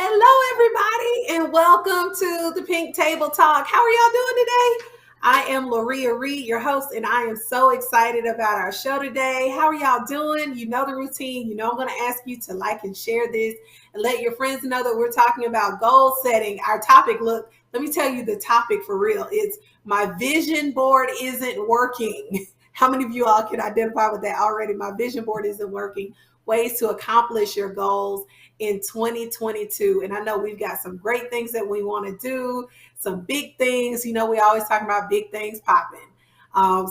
Hello, everybody, and welcome to the Pink Table Talk. How are y'all doing today? I am Loria Reed, your host, and I am so excited about our show today. How are y'all doing? You know the routine. You know I'm going to ask you to like and share this and let your friends know that we're talking about goal setting. Our topic, look, let me tell you the topic for real. It's my vision board isn't working. How many of you all can identify with that already? My vision board isn't working. Ways to accomplish your goals in 2022. And I know we've got some great things that we want to do, some big things. You know, we always talk about big things popping.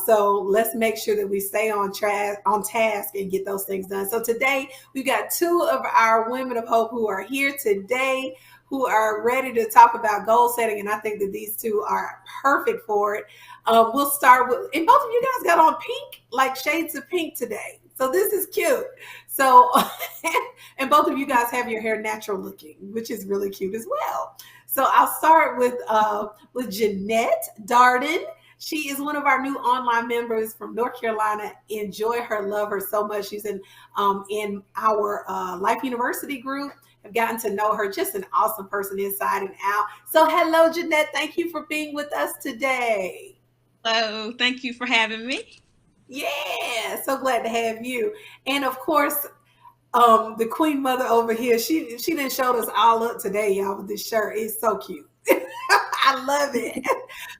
So let's make sure that we stay on task and get those things done. So today we've got two of our women of hope who are here today, who are ready to talk about goal setting. And I think that these two are perfect for it. We'll start with, and both of you guys got on pink, like shades of pink today. So this is cute. So, and both of you guys have your hair natural looking, which is really cute as well. So I'll start with Jeanette Darden. She is one of our new online members from North Carolina. Enjoy her, love her so much. She's in our Life University group. Have gotten to know her, just an awesome person inside and out. So hello, Jeanette. Thank you for being with us today. Hello, thank you for having me. Yeah, so glad to have you. And of course, the Queen Mother over here, she done showed us all up today, y'all, with this shirt. It's so cute. I love it.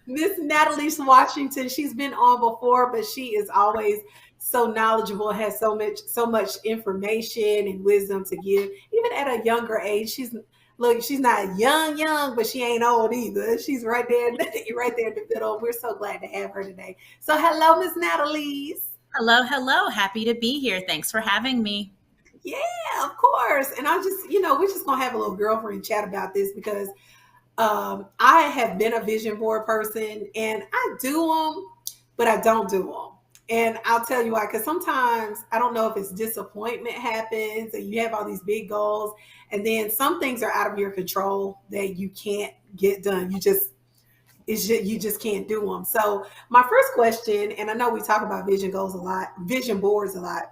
Miss Natalie Washington, she's been on before, but she is always so knowledgeable, has so much information and wisdom to give, even at a younger age. She's not young, but she ain't old either. She's right there, right there in the middle. We're so glad to have her today. So hello, Miss Natalie. Hello, hello. Happy to be here. Thanks for having me. Yeah, of course. And I just, we're just gonna have a little girlfriend chat about this because I have been a vision board person and I do them, but I don't do them. And I'll tell you why, because sometimes I don't know if it's disappointment happens and you have all these big goals, and then some things are out of your control that you can't get done. You just can't do them. So my first question, and I know we talk about vision goals a lot, vision boards a lot,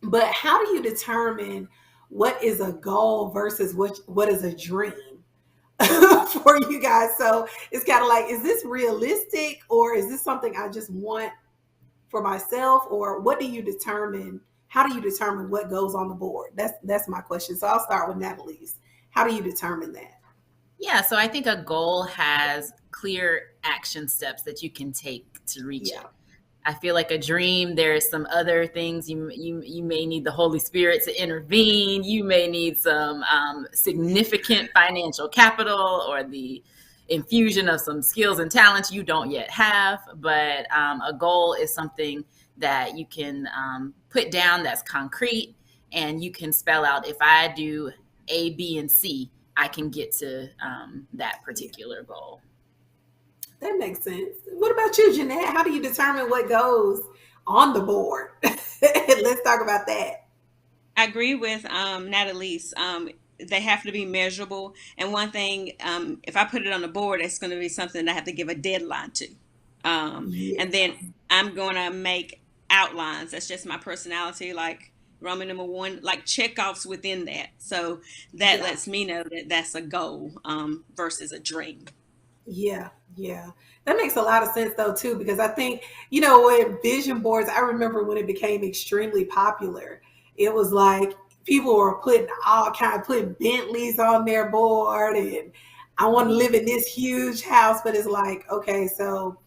but how do you determine what is a goal versus what is a dream for you guys? So it's kind of like, is this realistic or is this something I just want for myself? Or what do you determine? How do you determine what goes on the board? That's my question. So I'll start with Natalie's. How do you determine that? Yeah, so I think a goal has clear action steps that you can take to reach it. Yeah. I feel like a dream, there's some other things you may need the Holy Spirit to intervene. You may need some significant financial capital or the infusion of some skills and talents you don't yet have. But a goal is something that you can put down that's concrete, and you can spell out, if I do A, B, and C, I can get to that particular goal. That makes sense. What about you, Jeanette? How do you determine what goes on the board? Let's talk about that. I agree with Natalie's. They have to be measurable. And one thing, if I put it on the board, it's going to be something that I have to give a deadline to. And Yes. then I'm going to make outlines. That's just my personality, like Roman number one, like checkoffs within that. So that Yeah. lets me know that that's a goal versus a dream. Yeah, yeah. That makes a lot of sense though too, because I think, with vision boards, I remember when it became extremely popular, it was like people were putting Bentleys on their board and I want to live in this huge house, but it's like, okay, so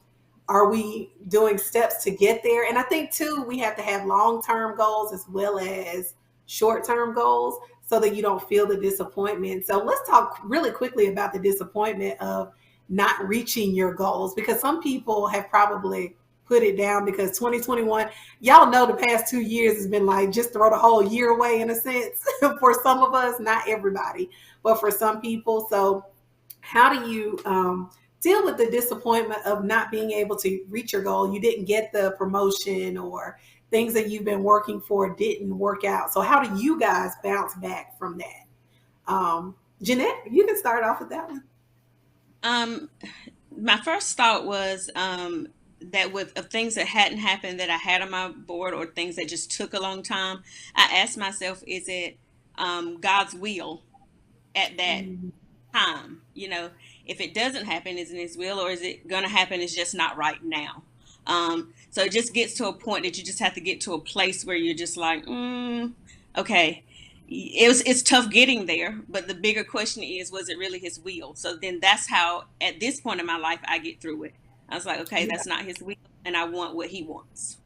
are we doing steps to get there? And I think too, we have to have long-term goals as well as short-term goals so that you don't feel the disappointment. So let's talk really quickly about the disappointment of not reaching your goals, because some people have probably put it down because 2021, y'all know the past 2 years has been like just throw the whole year away in a sense for some of us, not everybody, but for some people. So how do you deal with the disappointment of not being able to reach your goal? You didn't get the promotion or things that you've been working for didn't work out. So how do you guys bounce back from that? Jeanette, you can start off with that one. Um, my first thought was that with of things that hadn't happened that I had on my board or things that just took a long time, I asked myself, is it God's will? at that time. If it doesn't happen, is it his will, or is it going to happen? It's just not right now. So it just gets to a point that you just have to get to a place where you're just like, okay, it's tough getting there, but the bigger question is, was it really his will? So then that's how, at this point in my life, I get through it. I was like, okay, that's not his will, and I want what he wants.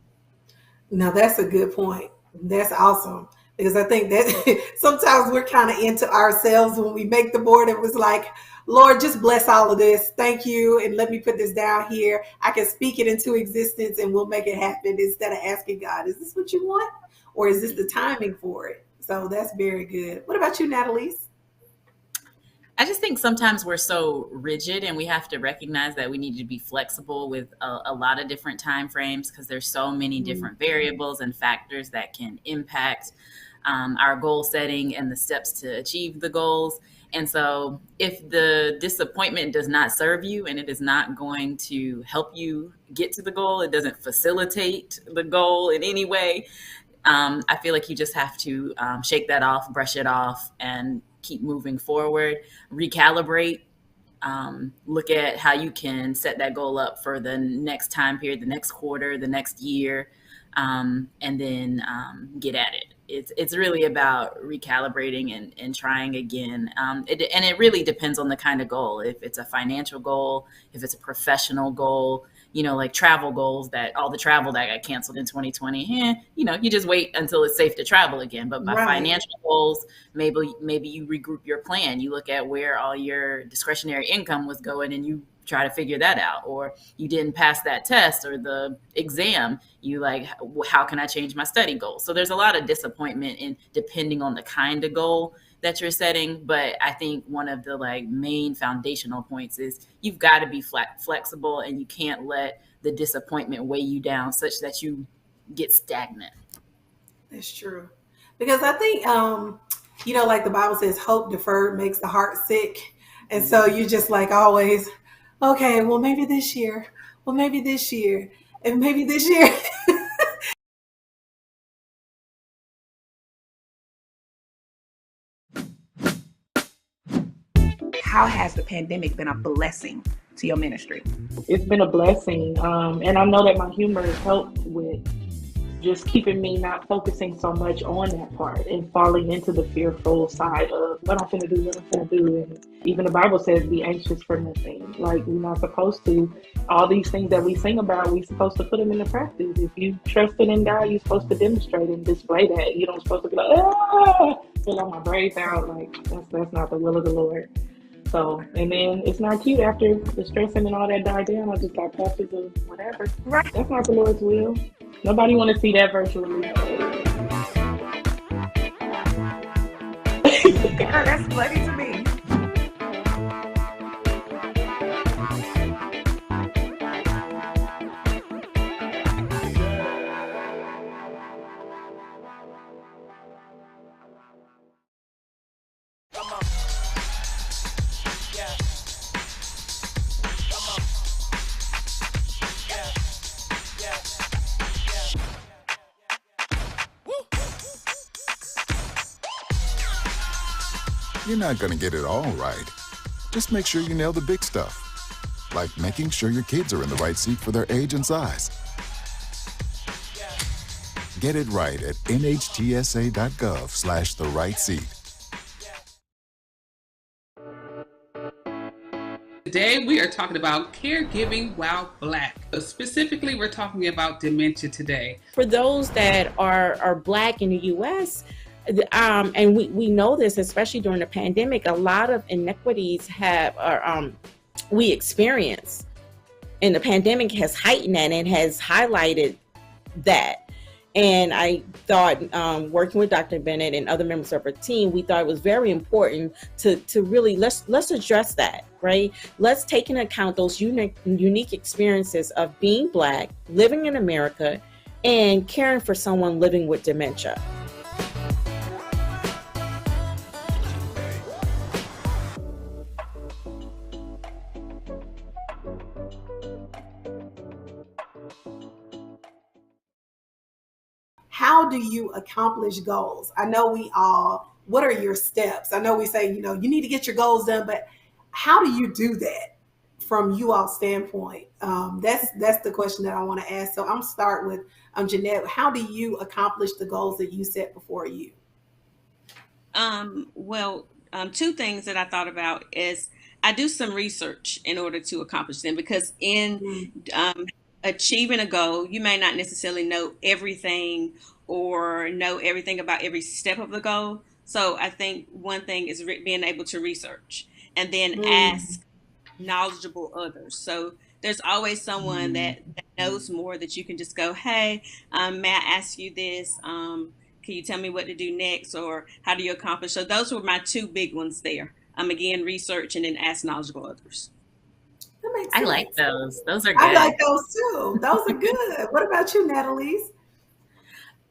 Now that's a good point. That's awesome. Because I think that sometimes we're kind of into ourselves when we make the board. It was like, Lord, just bless all of this. Thank you. And let me put this down here. I can speak it into existence and we'll make it happen, instead of asking God, is this what you want? Or is this the timing for it? So that's very good. What about you, Natalie? I just think sometimes we're so rigid, and we have to recognize that we need to be flexible with a lot of different time frames, because there's so many different variables and factors that can impact our goal setting and the steps to achieve the goals. And so if the disappointment does not serve you and it is not going to help you get to the goal, it doesn't facilitate the goal in any way, I feel like you just have to shake that off, brush it off, and keep moving forward, recalibrate, look at how you can set that goal up for the next time period, the next quarter, the next year, and then get at it. It's really about recalibrating and trying again. And it really depends on the kind of goal. If it's a financial goal, if it's a professional goal, like travel goals, that all the travel that got canceled in 2020, you just wait until it's safe to travel again. But by financial goals, maybe you regroup your plan. You look at where all your discretionary income was going and you try to figure that out. Or you didn't pass that test or the exam, you like, how can I change my study goals? So there's a lot of disappointment in depending on the kind of goal that you're setting. But I think one of the main foundational points is you've got to be flexible, and you can't let the disappointment weigh you down such that you get stagnant. That's true. Because I think, like the Bible says, hope deferred makes the heart sick. And so you just always, okay, well, maybe this year, and maybe this year. How has the pandemic been a blessing to your ministry? It's been a blessing. And I know that my humor has helped with just keeping me not focusing so much on that part and falling into the fearful side of what I'm finna do. And even the Bible says, be anxious for nothing. We're not supposed to. All these things that we sing about, we're supposed to put them into practice. If you trusted in God, you're supposed to demonstrate and display that. You don't supposed to be fill out my braids out. That's not the will of the Lord. So, and then it's not cute after the stressing and all that died down. I just got patches of whatever. Right. That's not the Lord's will. Nobody want to see that virtually. Girl, that's funny to me. You're not going to get it all right. Just make sure you nail the big stuff, like making sure your kids are in the right seat for their age and size. Get it right at nhtsa.gov/the-right-seat. Today, we are talking about caregiving while Black. Specifically, we're talking about dementia today. For those that are Black in the U.S., and we know this, especially during the pandemic, a lot of inequities we experience, and the pandemic has heightened that and has highlighted that. And I thought, working with Dr. Bennett and other members of our team, we thought it was very important to really let's address that, right? Let's take into account those unique experiences of being Black, living in America, and caring for someone living with dementia. How do you accomplish goals? I know we all what are your steps? I know we say, you need to get your goals done, but how do you do that from you all standpoint? That's the question that I want to ask. So I'm start with Jeanette. How do you accomplish the goals that you set before you? Well, two things that I thought about is I do some research in order to accomplish them, because in achieving a goal, you may not necessarily know everything or know everything about every step of the goal. So I think one thing is being able to research and then ask knowledgeable others. So there's always someone that knows more that you can just go, hey, may I ask you this? Can you tell me what to do next, or how do you accomplish? So those were my two big ones there. Again, research and then ask knowledgeable others. That makes I sense. like those. Those are good. I like those too. Those are good. What about you, Natalie?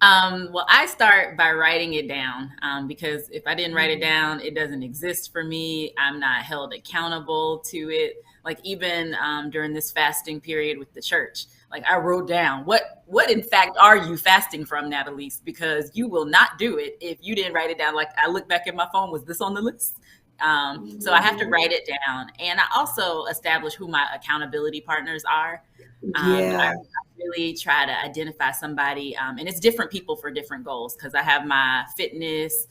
Well, I start by writing it down, because if I didn't write it down, it doesn't exist for me. I'm not held accountable to it. Like even during this fasting period with the church, like I wrote down what in fact are you fasting from, Natalie? Because you will not do it if you didn't write it down. Like I look back at my phone, was this on the list? So I have to write it down, and I also establish who my accountability partners are. I really try to identify somebody, and it's different people for different goals, because I have my fitness,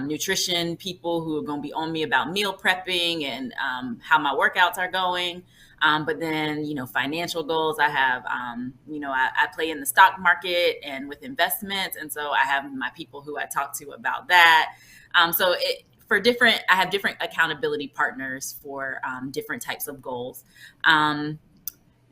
nutrition people who are going to be on me about meal prepping and how my workouts are going. But then, financial goals, I have, I play in the stock market and with investments. And so I have my people who I talk to about that. I have different accountability partners for different types of goals. And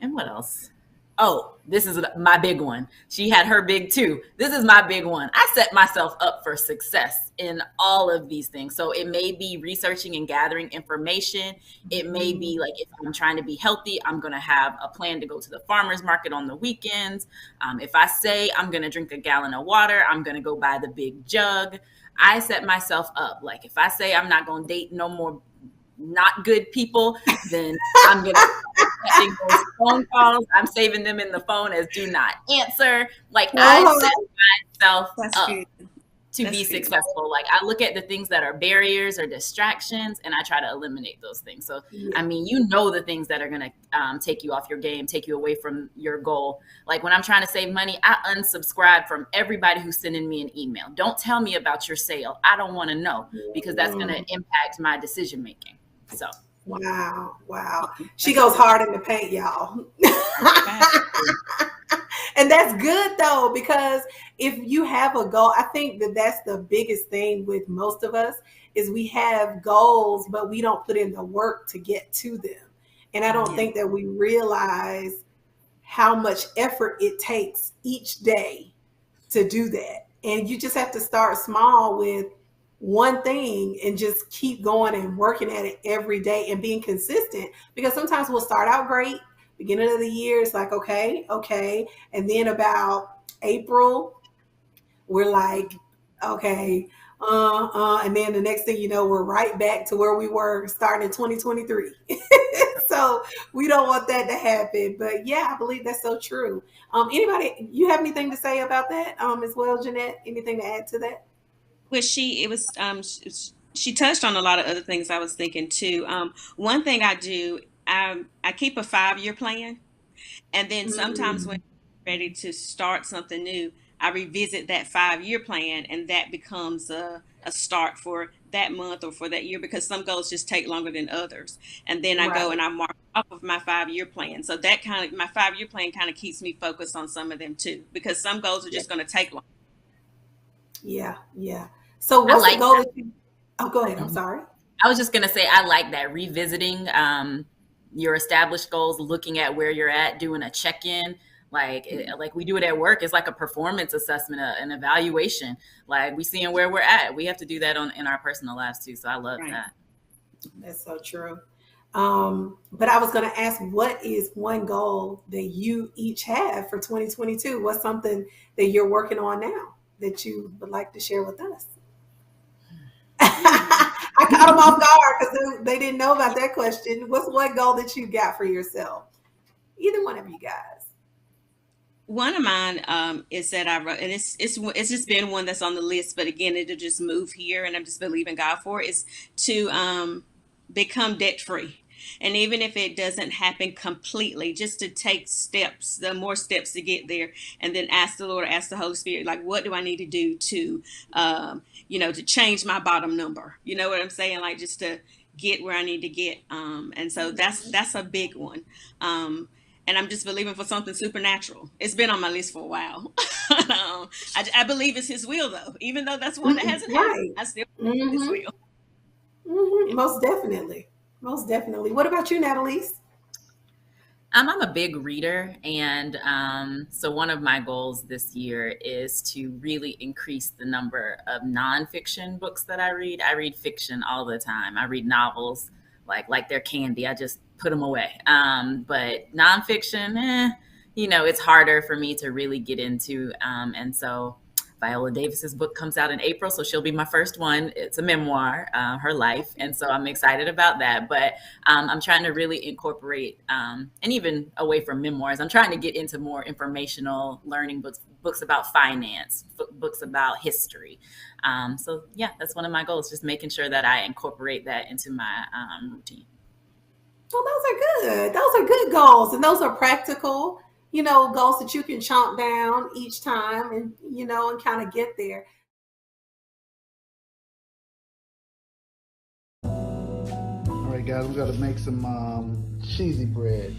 what else? Oh, this is my big one. She had her big too. This is my big one. I set myself up for success in all of these things. So it may be researching and gathering information. It may be like, if I'm trying to be healthy, I'm going to have a plan to go to the farmer's market on the weekends. If I say I'm going to drink a gallon of water, I'm going to go buy the big jug. I set myself up. Like if I say I'm not going to date no more not good people, then I'm going to getting those phone calls. I'm saving them in the phone as do not answer. Like I set myself up to be successful. Like I look at the things that are barriers or distractions, and I try to eliminate those things. So, the things that are going to take you off your game, take you away from your goal. Like when I'm trying to save money, I unsubscribe from everybody who's sending me an email. Don't tell me about your sale. I don't want to know, because that's going to impact my decision making. So. Wow. She goes hard in the paint, y'all. And that's good though, because if you have a goal, I think that's the biggest thing with most of us is we have goals, but we don't put in the work to get to them. And I don't think that we realize how much effort it takes each day to do that. And you just have to start small with one thing and just keep going and working at it every day and being consistent, because sometimes we'll start out great. Beginning of the year, it's like, okay. And then about April, we're like, okay, and then the next thing you know, we're right back to where we were starting in 2023. So we don't want that to happen. But yeah, I believe that's so true. Anybody, you have anything to say about that as well, Jeanette? Anything to add to that? Well, she touched on a lot of other things I was thinking too. One thing I do, I keep a 5-year plan, and then sometimes when I'm ready to start something new, I revisit that 5-year plan, and that becomes a start for that month or for that year, because some goals just take longer than others. And then I go and I mark off of my 5-year plan. So that my 5-year plan kind of keeps me focused on some of them too, because some goals are just going to take long. Yeah. So what's the goal that you, go ahead. I'm sorry. I was just going to say, I like that, revisiting your established goals, looking at where you're at, doing a check-in. Like we do it at work. It's like a performance assessment, an evaluation. Like we seeing where we're at. We have to do that in our personal lives too. So I love that. That's so true. But I was going to ask, what is one goal that you each have for 2022? What's something that you're working on now that you would like to share with us? I caught them off guard because they didn't know about that question. What's one goal that you got for yourself? Either one of you guys. One of mine is that I wrote, and it's just been one that's on the list. But again, it'll just move here, and I'm just believing God for it, is to become debt free. And even if it doesn't happen completely, just to take steps, the more steps to get there, and then ask the Lord, ask the Holy Spirit, like, what do I need to do to, to change my bottom number? You know what I'm saying? Like, just to get where I need to get. And so that's a big one. And I'm just believing for something supernatural. It's been on my list for a while. I believe it's His will, though. Even though that's one that hasn't happened, I still believe His will. Most definitely. Most definitely. What about you, Natalise? I'm a big reader, and so one of my goals this year is to really increase the number of nonfiction books that I read. I read fiction all the time. I read novels like they're candy. I just put them away. But nonfiction, it's harder for me to really get into. And so Viola Davis's book comes out in April, so she'll be my first one. It's a memoir, her life, and so I'm excited about that. But I'm trying to really incorporate, and even away from memoirs, I'm trying to get into more informational learning books about finance, books about history. So yeah, that's one of my goals, just making sure that I incorporate that into my routine. Well, those are good. Those are good goals, and those are practical, goals that you can chomp down each time and, and kind of get there. All right, guys, we got to make some cheesy bread.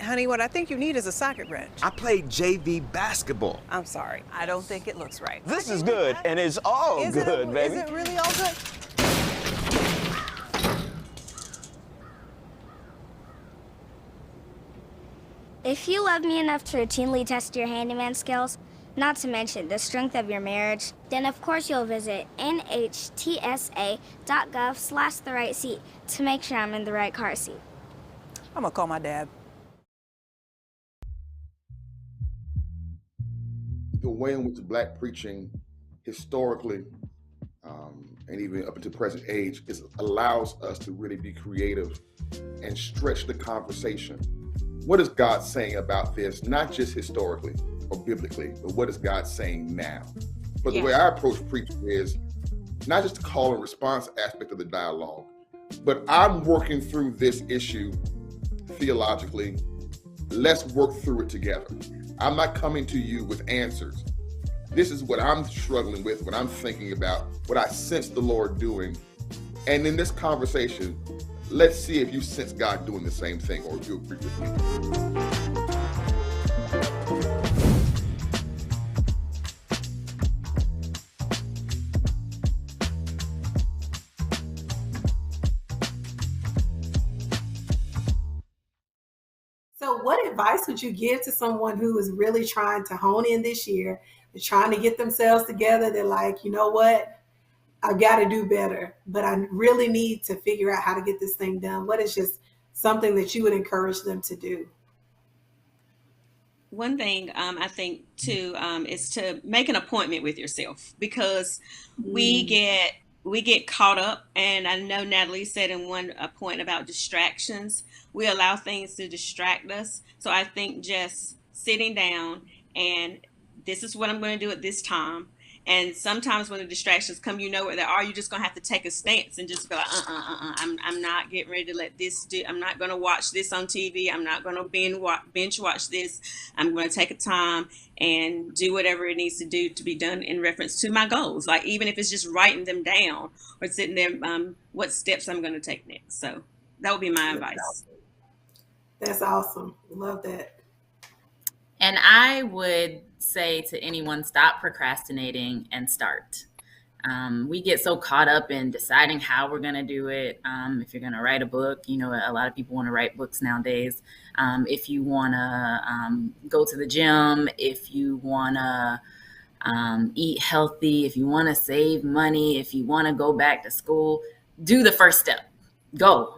Honey, what I think you need is a socket wrench. I played JV basketball. I'm sorry. I don't think it looks right. This is good, and it's all good, baby. Is it really all good? If you love me enough to routinely test your handyman skills, not to mention the strength of your marriage, then of course you'll visit nhtsa.gov/the-right-seat to make sure I'm in the right car seat. I'm gonna call my dad. The way in which Black preaching historically and even up until present age allows us to really be creative and stretch the conversation. What is God saying about this, not just historically or biblically, but what is God saying now? But the way I approach preaching is not just the call and response aspect of the dialogue, but I'm working through this issue theologically. Let's work through it together. I'm not coming to you with answers. This is what I'm struggling with, what I'm thinking about, what I sense the Lord doing. And in this conversation, let's see if you sense God doing the same thing or if you agree with me. So what advice would you give to someone who is really trying to hone in this year? They're trying to get themselves together. They're like, you know what? I've got to do better, but I really need to figure out how to get this thing done. What is just something that you would encourage them to do? One thing I think too is to make an appointment with yourself, because we get caught up, and I know Natalie said in one point about distractions. We allow things to distract us. So I think just sitting down and this is what I'm going to do at this time. And sometimes when the distractions come, where they are, you're just going to have to take a stance and just be like, I'm not getting ready to let this I'm not going to watch this on TV. I'm not going to binge watch this. I'm going to take a time and do whatever it needs to do to be done in reference to my goals. Like, even if it's just writing them down or sitting there, what steps I'm going to take next. So that would be my advice. That's awesome. Love that. And I would say to anyone, stop procrastinating and start. We get so caught up in deciding how we're going to do it. If you're going to write a book, a lot of people want to write books nowadays. If you want to go to the gym, if you want to eat healthy, if you want to save money, if you want to go back to school, do the first step. Go.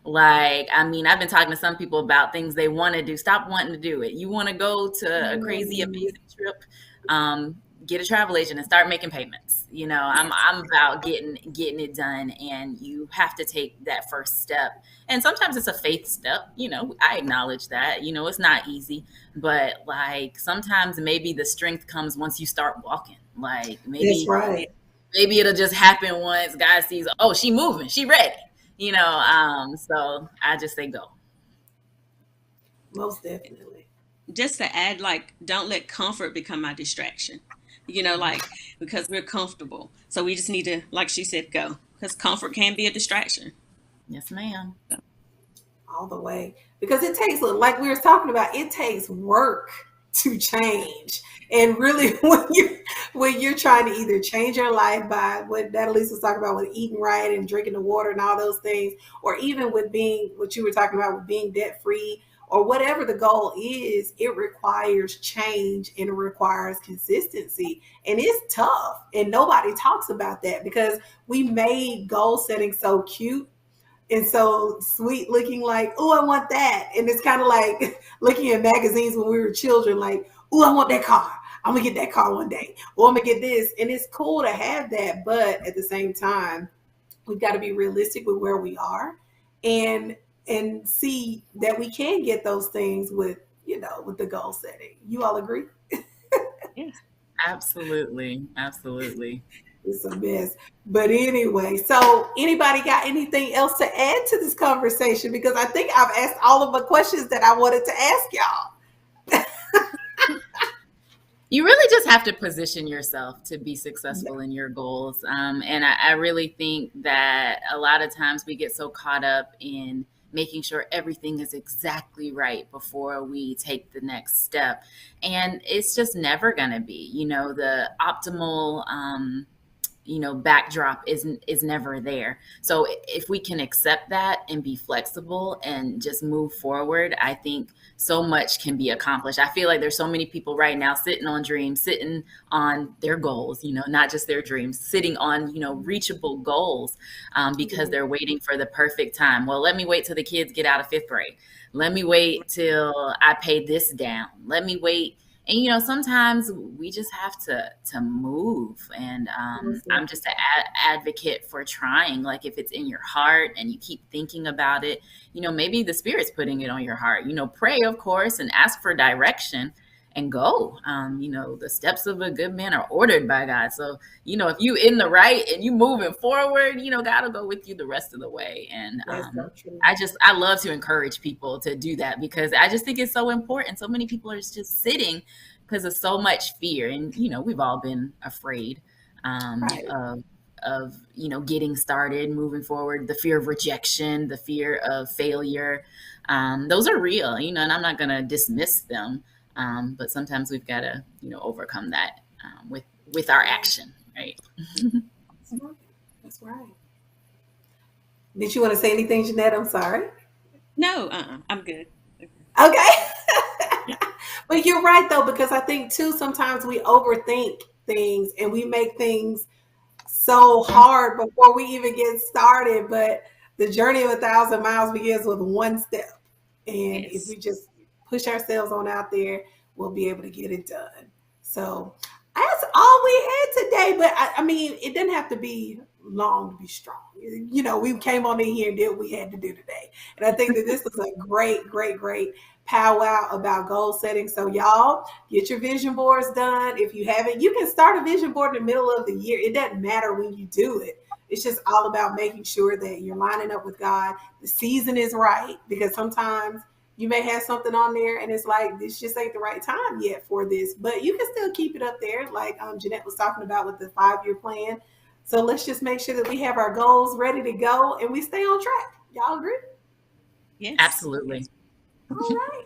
Like, I've been talking to some people about things they want to do. Stop wanting to do it. You want to go to a crazy, amazing trip, get a travel agent and start making payments. I'm about getting it done, and you have to take that first step. And sometimes it's a faith step. I acknowledge that. It's not easy, but like sometimes maybe the strength comes once you start walking. Like maybe, that's right. Maybe it'll just happen once God sees, oh, she moving, she ready. So I just say go. Most definitely. Just to add, like, don't let comfort become my distraction. Because we're comfortable. So we just need to, like she said, go. Because comfort can be a distraction. Yes, ma'am. All the way. Because it takes, like we were talking about, it takes work to change. And really, when you're trying to either change your life by what Annalise was talking about with eating right and drinking the water and all those things, or even with being, what you were talking about with being debt free, or whatever the goal is, it requires change and it requires consistency. And it's tough. And nobody talks about that because we made goal setting so cute and so sweet looking, like, oh, I want that. And it's kind of like looking at magazines when we were children, like, oh, I want that car. I'm going to get that car one day. Or I'm going to get this. And it's cool to have that. But at the same time, we've got to be realistic with where we are and see that we can get those things with the goal setting. You all agree? Yes, absolutely. It's a mess. But anyway, so anybody got anything else to add to this conversation? Because I think I've asked all of the questions that I wanted to ask y'all. You really just have to position yourself to be successful in your goals. And I really think that a lot of times we get so caught up in making sure everything is exactly right before we take the next step. And it's just never going to be, the optimal, backdrop is never there. So if we can accept that and be flexible and just move forward, I think so much can be accomplished. I feel like there's so many people right now sitting on dreams, sitting on their goals, not just their dreams, sitting on, reachable goals because they're waiting for the perfect time. Well, let me wait till the kids get out of 5th grade. Let me wait till I pay this down. Let me wait. And, sometimes we just have to move. And I'm just an advocate for trying. Like if it's in your heart and you keep thinking about it, maybe the Spirit's putting it on your heart. Pray, of course, and ask for direction and go. The steps of a good man are ordered by God. So, if you in the right and you moving forward, God will go with you the rest of the way. And I love to encourage people to do that because I just think it's so important. So many people are just sitting because of so much fear. And, we've all been afraid of getting started, moving forward, the fear of rejection, the fear of failure. Those are real, and I'm not going to dismiss them. But sometimes we've got to, overcome that with our action, right? That's right. Did you want to say anything, Jeanette? I'm sorry. No, I'm good. Okay. But you're right, though, because I think, too, sometimes we overthink things and we make things so hard before we even get started. But the journey of 1,000 miles begins with one step. And if we just push ourselves on out there, we'll be able to get it done. So that's all we had today. But I mean, it didn't have to be long to be strong. We came on in here and did what we had to do today. And I think that this was a great powwow about goal setting. So y'all get your vision boards done. If you haven't, you can start a vision board in the middle of the year. It doesn't matter when you do it. It's just all about making sure that you're lining up with God. The season is right, because sometimes you may have something on there and it's like, this just ain't the right time yet for this, but you can still keep it up there. Like Jeanette was talking about with the 5-year plan. So let's just make sure that we have our goals ready to go and we stay on track. Y'all agree? Yes. Absolutely. All right.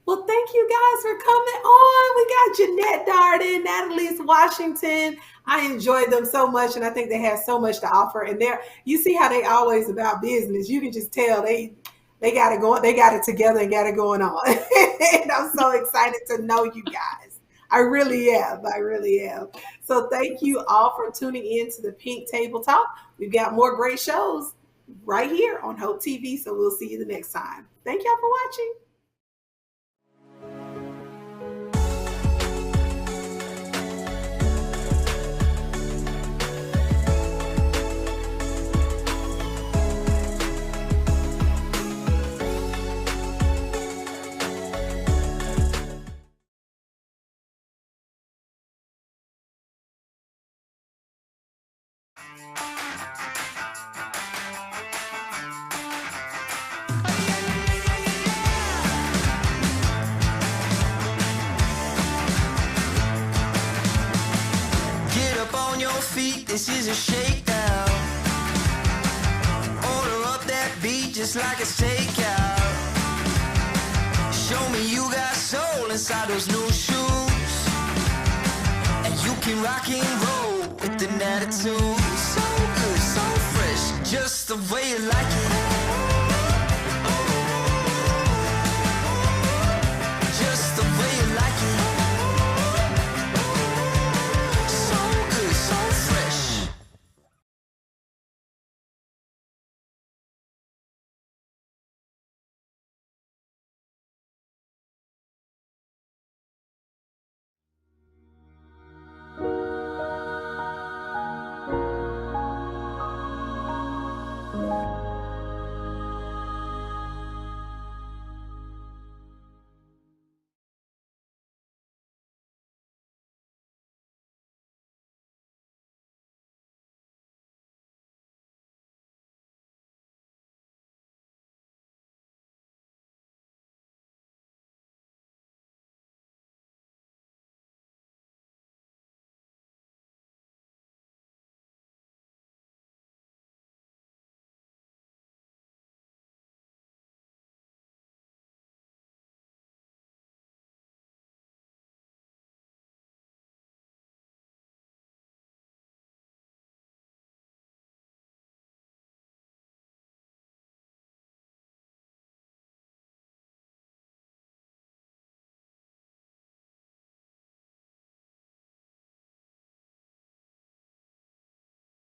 Well, thank you guys for coming on. We got Jeanette Darden, Natalie Washington. I enjoyed them so much, and I think they have so much to offer. And you see how they always about business. You can just tell they got it going. They got it together and got it going on. And I'm so excited to know you guys. I really am. So thank you all for tuning in to the Pink Table Talk. We've got more great shows right here on Hope TV. So we'll see you the next time. Thank y'all for watching. This is a shakedown. Order up that beat just like it's takeout. Show me you got soul inside those new shoes, and you can rock and roll with an attitude. So good, so fresh, just the way you like it.